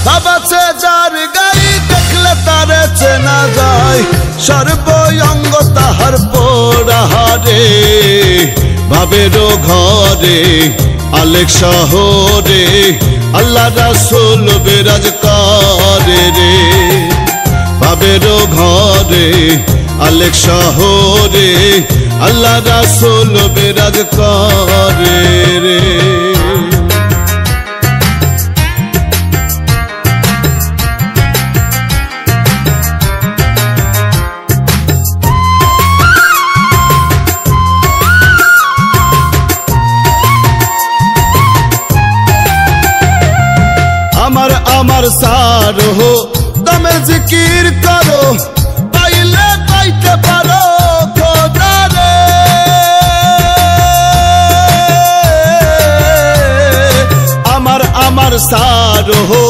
ভাবাছে যার গাড়ি দেখলে তারে চেনা যায়, সর্বঙ্গ তাহার পোড়াহারে। ভাবেরও ঘরে আলেক শহরে আল্লাহ রাসূল বিরাজ করে রে। ভাবেরও ঘরে আলেক শহরে আল্লাহ রাসূল বিরাজ করে রে। আমার আমার সার হো দমে জিকির করো, পাইলে পাইতে পারো খোদারে। আমার আমার সার হো